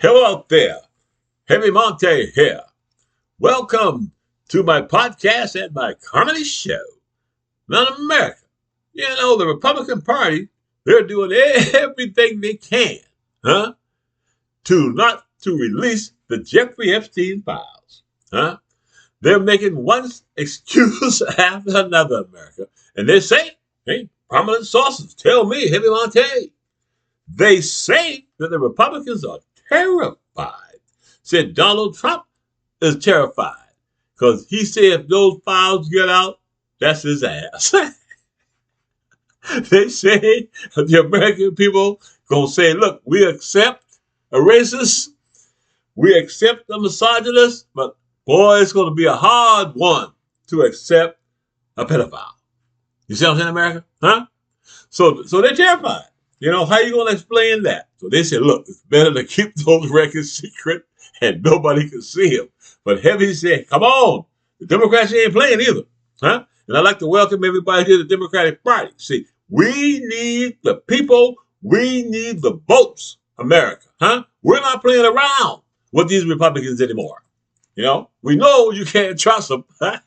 Hello out there. Heavy Monte here. Welcome to my podcast and my comedy show. Now in America, the Republican Party, they're doing everything they can, huh, to not to release the Jeffrey Epstein files, huh? They're making one excuse after another, America. And they say, hey, prominent sources tell me, Heavy Monte, they say that the Republicans are terrified. Said Donald Trump is terrified because he said if those files get out, that's his ass. They say the American people gonna say, look, we accept a racist, we accept a misogynist, but boy, it's gonna be a hard one to accept a pedophile. You see what I'm saying, America? Huh? So they're terrified. How you going to explain that? So they said, look, it's better to keep those records secret and nobody can see them. But Heavy said, come on, the Democrats ain't playing either. Huh? And I'd like to welcome everybody to the Democratic Party. See, we need the people. We need the votes, America. Huh? We're not playing around with these Republicans anymore. We know you can't trust them. Huh?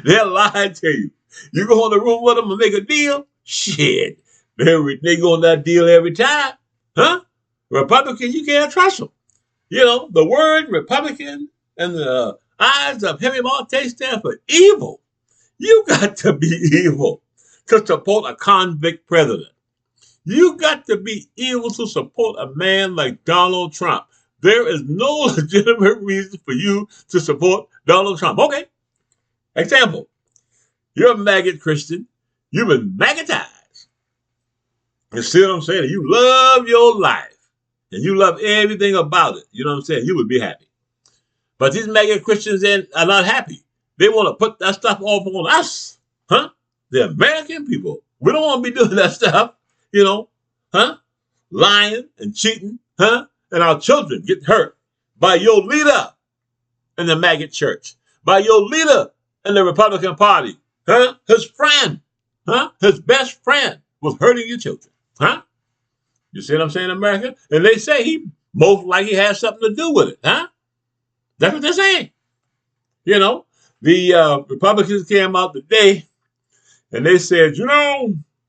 They'll lie to you. You go in the room with them and make a deal? Shit. They go on that deal every time. Huh? Republican, you can't trust them. The word Republican and the eyes of Heavy Monte stand for evil. You got to be evil to support a convict president. You got to be evil to support a man like Donald Trump. There is no legitimate reason for you to support Donald Trump. Okay. Example. You're a maggot Christian. You've been maggotized. You see what I'm saying? You love your life. And you love everything about it. You know what I'm saying? You would be happy. But these maggot Christians are not happy. They want to put that stuff off on us. Huh? The American people. We don't want to be doing that stuff. Huh? Lying and cheating. Huh? And our children get hurt by your leader in the maggot church. By your leader in the Republican Party. Huh? His friend. Huh? His best friend was hurting your children. Huh? You see what I'm saying, America? And they say he most likely has something to do with it. Huh? That's what they're saying. The Republicans came out today and they said,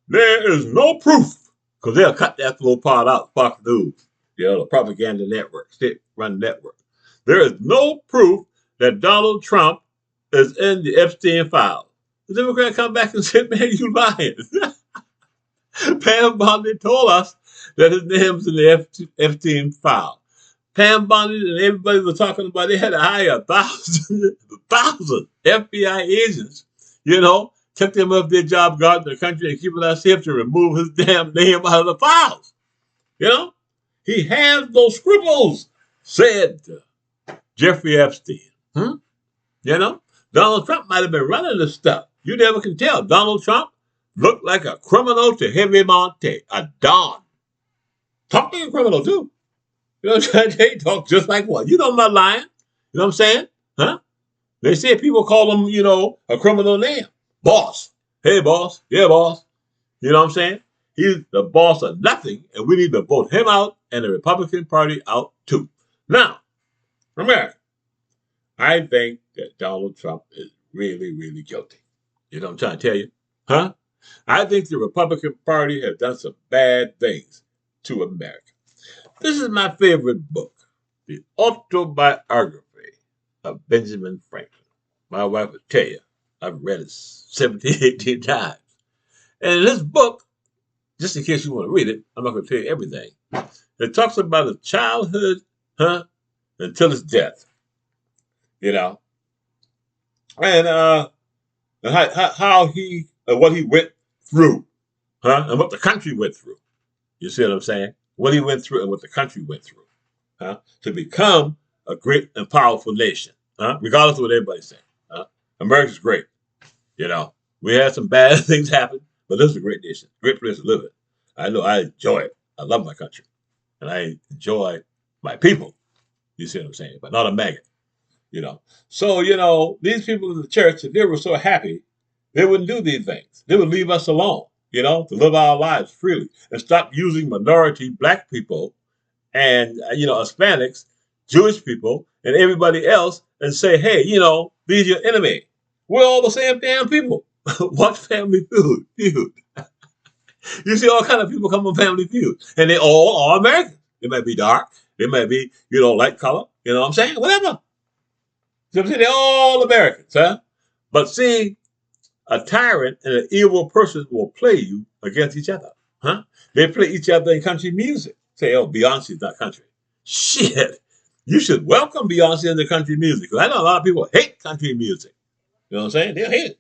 there is no proof, because they'll cut that little part out, Fox News, the propaganda network, state-run network. There is no proof that Donald Trump is in the Epstein Files. The Democrat come back and said, man, you lying. Pam Bondi told us that his name's in the Epstein file. Pam Bondi and everybody was talking about they had to hire 1,000 FBI agents, took them off their job guarding the country and keeping us safe to remove his damn name out of the files. He has no scruples, said Jeffrey Epstein. Donald Trump might have been running this stuff. You never can tell. Donald Trump looked like a criminal to Heavy Monte, a don. Talk like a criminal, too. They talk just like one. I'm not lying. You know what I'm saying? Huh? They say people call him, a criminal name. Boss. Hey, boss. Yeah, boss. You know what I'm saying? He's the boss of nothing, and we need to vote him out and the Republican Party out, too. Now, America, I think that Donald Trump is really, really guilty. You know what I'm trying to tell you? Huh? I think the Republican Party has done some bad things to America. This is my favorite book, The Autobiography of Benjamin Franklin. My wife would tell you, I've read it 17, 18 times. And in this book, just in case you want to read it, I'm not going to tell you everything. It talks about his childhood, until his death. And how he, what he went through, and what the country went through. You see what I'm saying? What he went through and what the country went through, to become a great and powerful nation, regardless of what everybody's saying. America's great. We had some bad things happen, but this is a great nation, great place to live in. I know I enjoy it. I love my country, and I enjoy my people. You see what I'm saying? But not a maggot. So, these people in the church, if they were so happy, they wouldn't do these things. They would leave us alone, to live our lives freely and stop using minority black people and Hispanics, Jewish people, and everybody else, and say, hey, these are your enemy. We're all the same damn people. Watch Family Feud. You see all kind of people come on Family Feud, and they all are American. They might be dark, they might be light color. You know what I'm saying? Whatever. You know what I'm saying? They're all Americans, huh? But see, a tyrant and an evil person will play you against each other, huh? They play each other in country music. Say, oh, Beyonce's not country. Shit. You should welcome Beyonce into country music. Because I know a lot of people hate country music. You know what I'm saying? They'll hate it.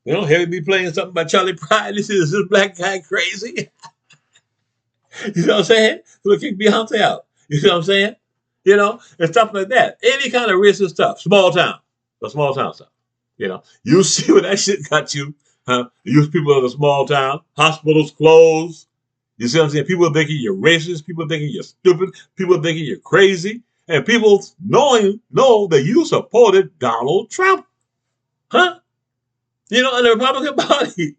Hear me playing something by Charlie Pride. This is this black guy crazy. You know what I'm saying? We'll kick Beyonce out. You know what I'm saying? And stuff like that. Any kind of racist stuff. Small town. The small town stuff. You see what that shit got you. Huh? You people in a small town. Hospitals closed. You see what I'm saying? People are thinking you're racist. People are thinking you're stupid. People are thinking you're crazy. And people know that you supported Donald Trump. Huh? In the Republican Party,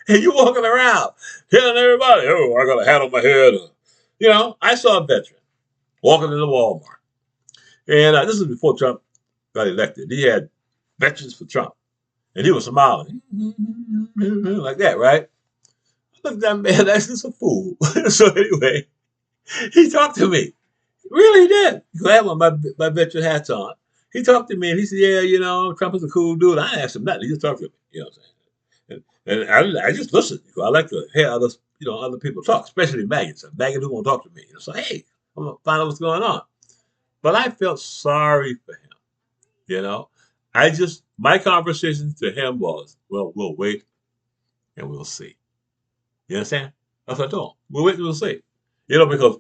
and you walking around telling everybody, oh, I got a hat on my head. I saw a veteran walking into Walmart. And this is before Trump got elected. He had Veterans for Trump. And he was smiling like that, right? Look, that man, that's just a fool. So anyway, he talked to me. Really did. Because I have my veteran hats on. He talked to me and he said, yeah, Trump is a cool dude. I asked him nothing. He just talked to me. You know what I'm saying? And I just listened. I like to hear other people talk, especially maggots. Maggots who won't talk to me. So, hey, I'm going to find out what's going on. But I felt sorry for him. My conversation to him was, well, we'll wait and we'll see. You understand? That's what I told him. We'll wait and we'll see. Because,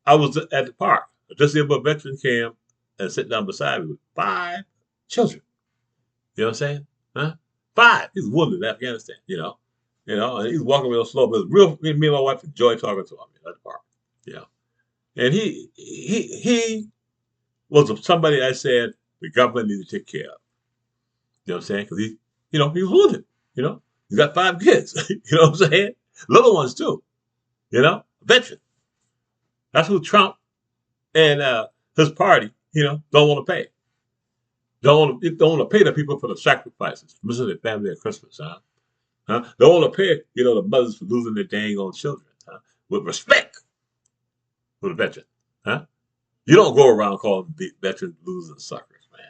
I was at the park. A disabled veteran came and sat down beside me with 5 children. You know what I'm saying? Huh? 5. He's a woman in Afghanistan, and he's walking real slow, but me and my wife enjoy talking to him at the park. And he was somebody I said the government needed to take care of. You know what I'm saying? Because he was wounded. He's got 5 kids. You know what I'm saying? Little ones too. Veteran. That's who Trump and his party, don't want to pay. Don't want to pay the people for the sacrifices, missing their family at Christmas, huh? Don't want to pay, the mothers for losing their dang old children, huh? With respect for the veteran, huh? You don't go around calling veterans losing suckers, man.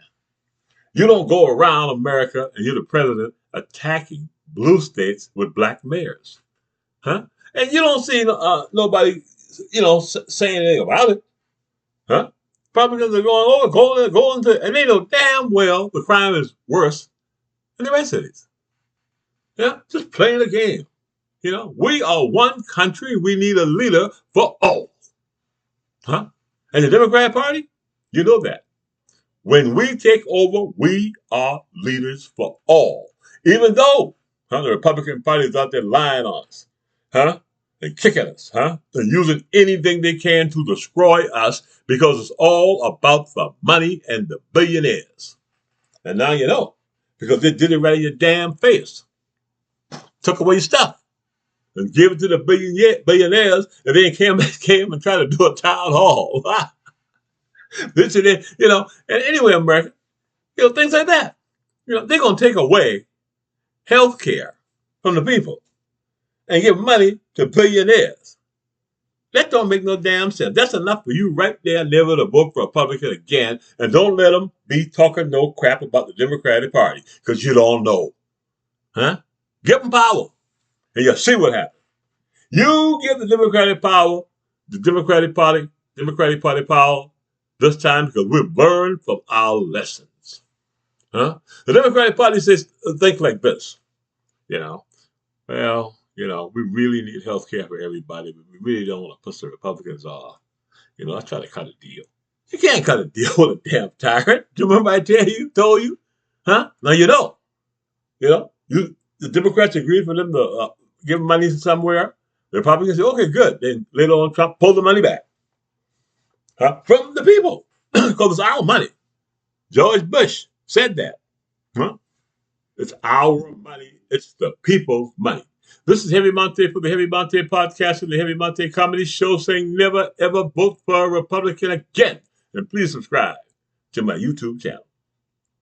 You don't go around America and you're the president attacking blue states with black mayors, huh? And you don't see nobody, saying anything about it, huh? Republicans are going to, and they know damn well the crime is worse in the red cities. Just playing the game. We are one country. We need a leader for all. Huh? And the Democratic Party, you know that. When we take over, we are leaders for all. Even though the Republican Party is out there lying on us, huh? And kicking us, huh? They're using anything they can to destroy us because it's all about the money and the billionaires. And now you know, because they did it right in your damn face. Took away your stuff and gave it to the billionaires, and then came and tried to do a town hall. This and that, and anyway, America, things like that. They're going to take away health care from the people and give money to billionaires. That don't make no damn sense. That's enough for you right there, never to vote for a Republican again, and don't let them be talking no crap about the Democratic Party, because you don't know. Huh? Give them power, and you'll see what happens. You give the Democratic Party power this time because we've learned from our lessons. Huh? The Democratic Party says think like this. We really need health care for everybody, but we really don't want to push the Republicans off. Let's try to cut a deal. You can't cut a deal with a damn tyrant. Do you remember I told you? Huh? Now you know. The Democrats agreed for them to give money somewhere. The Republicans say, okay, good. Then later on, Trump pulled the money back. Huh? From the people. Because it's our money. George Bush said that. Huh? It's our money. It's the people's money. This is Heavy Monte for the Heavy Monte podcast and the Heavy Monte Comedy Show, saying never ever vote for a Republican again. And please subscribe to my YouTube channel.